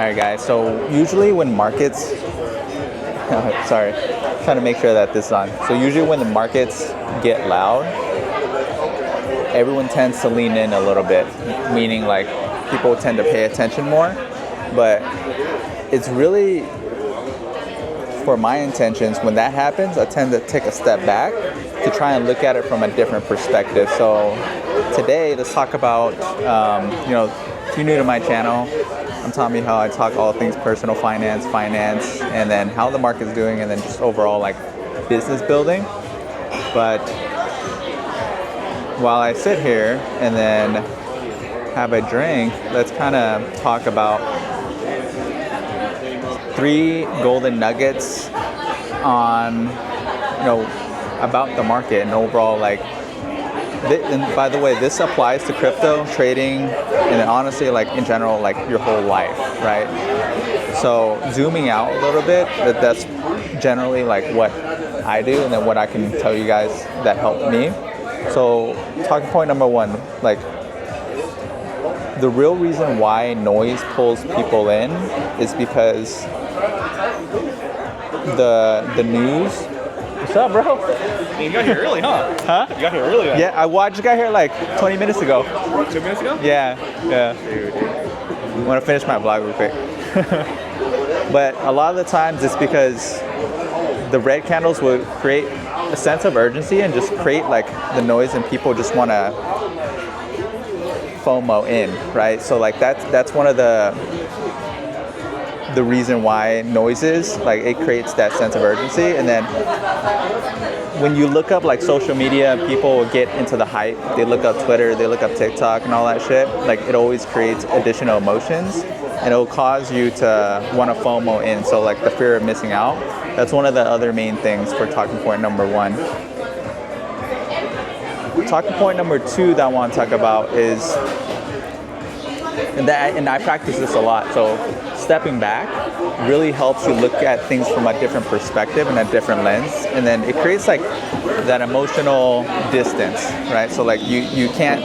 right, guys. So usually when markets, sorry, trying to make sure that this is on. So usually when the markets get loud, everyone tends to lean in a little bit, meaning like people tend to pay attention more. But it's really, for my intentions, when that happens, I tend to take a step back to try and look at it from a different perspective. So today, let's talk about, if you're new to my channel, I'm Tommy, how I talk all things personal finance, and then how the market's doing, and then just overall like business building. But while I sit here and then have a drink, let's kind of talk about 3 golden nuggets on, about the market and overall, like, and by the way, this applies to crypto trading and then honestly, like in general, like your whole life, right? So zooming out a little bit, that's generally like what I do and then what I can tell you guys that helped me. So talking point number 1, like the real reason why noise pulls people in is because the news. What's up, bro? You got here early, huh? Huh? You got here early. Then. Yeah, I just got here like 20 minutes ago. 2 minutes ago? Yeah. Dude. I want to finish my vlog real quick. But a lot of the times it's because the red candles will create a sense of urgency and just create like the noise, and people just want to FOMO in, right? So like that's one of the reason why noise is, like it creates that sense of urgency. And then when you look up like social media, people will get into the hype. They look up Twitter, they look up TikTok and all that shit. Like it always creates additional emotions and it'll cause you to want to FOMO in. So like the fear of missing out. That's one of the other main things for talking point number 1. Talking point number 2 that I want to talk about is, and I practice this a lot, so stepping back really helps you look at things from a different perspective and a different lens, and then it creates like that emotional distance, right? So like you can't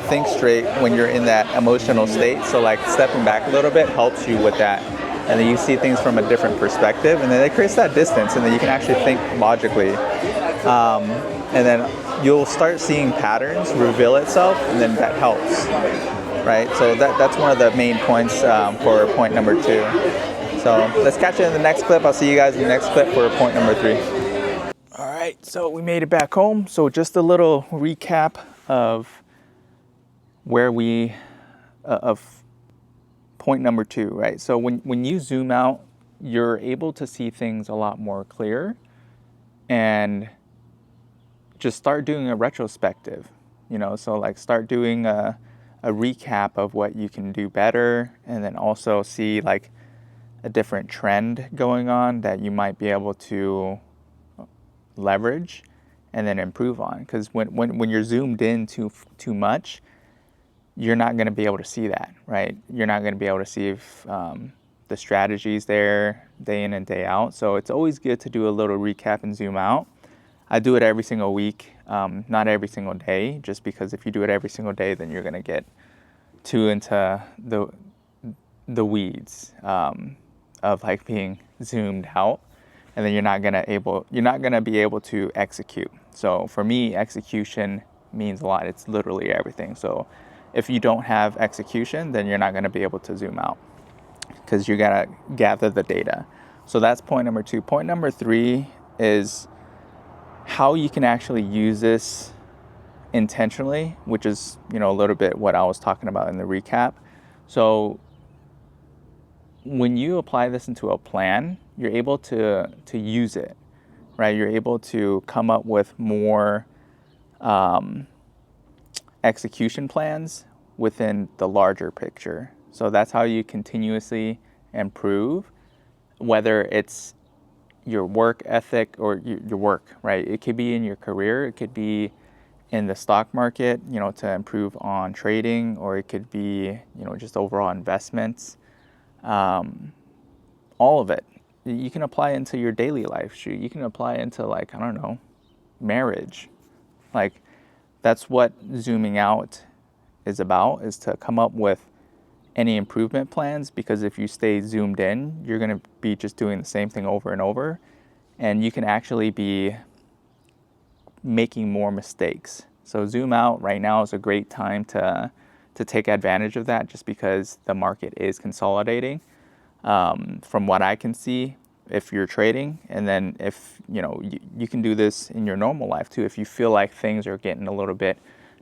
think straight when you're in that emotional state, so like stepping back a little bit helps you with that, and then you see things from a different perspective, and then it creates that distance, and then you can actually think logically, and then you'll start seeing patterns reveal itself, and then that helps, right? So that's one of the main points for point number 2. So let's catch it in the next clip. I'll see you guys in the next clip for point number 3. All right, so we made it back home. So just a little recap of where of point number 2, right? So when you zoom out, you're able to see things a lot more clear, and just start doing a retrospective, so like start doing a recap of what you can do better, and then also see like a different trend going on that you might be able to leverage and then improve on. Because when you're zoomed in too much, you're not going to be able to see that, right? You're not going to be able to see if the strategy's there day in and day out. So it's always good to do a little recap and zoom out. I do it every single week, not every single day, just because if you do it every single day, then you're going to get too into the weeds of like being zoomed out, and then you're not going to be able to execute. So for me, execution means a lot. It's literally everything. So if you don't have execution, then you're not going to be able to zoom out because you got to gather the data. So that's point number 2. Point number 3 is how you can actually use this intentionally, which is, a little bit what I was talking about in the recap. So when you apply this into a plan, you're able to use it, right? You're able to come up with more execution plans within the larger picture. So that's how you continuously improve, whether it's your work ethic or your work, right? It could be in your career, it could be in the stock market, to improve on trading, or it could be, just overall investments. All of it. You can apply into your daily life. You can apply into like, I don't know, marriage. Like that's what zooming out is about, is to come up with any improvement plans, because if you stay zoomed in, you're going to be just doing the same thing over and over, and you can actually be making more mistakes. So zoom out right now is a great time to take advantage of that, just because the market is consolidating. From what I can see, if you're trading, and then if you can do this in your normal life too. If you feel like things are getting a little bit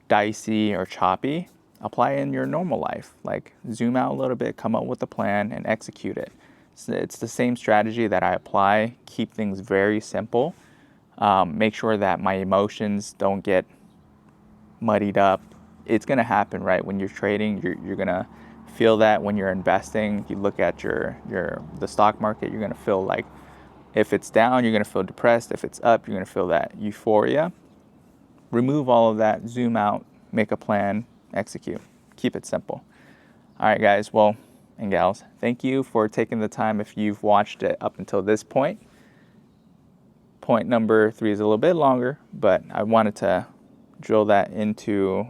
dicey or choppy, apply it in your normal life. Like zoom out a little bit, come up with a plan, and execute it. So it's the same strategy that I apply. Keep things very simple. Make sure that my emotions don't get muddied up. It's gonna happen, right? When you're trading, you're gonna feel that. When you're investing, you look at the stock market, you're gonna feel like, if it's down, you're gonna feel depressed. If it's up, you're gonna feel that euphoria. Remove all of that, zoom out, make a plan, execute. Keep it simple. All right, guys, well, and gals, thank you for taking the time. If you've watched it up until this point, point number 3 is a little bit longer, but I wanted to drill that into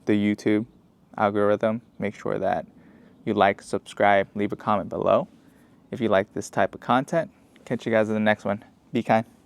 the YouTube algorithm. Make sure that you like, subscribe, leave a comment below if you like this type of content. Catch you guys in the next one. Be kind.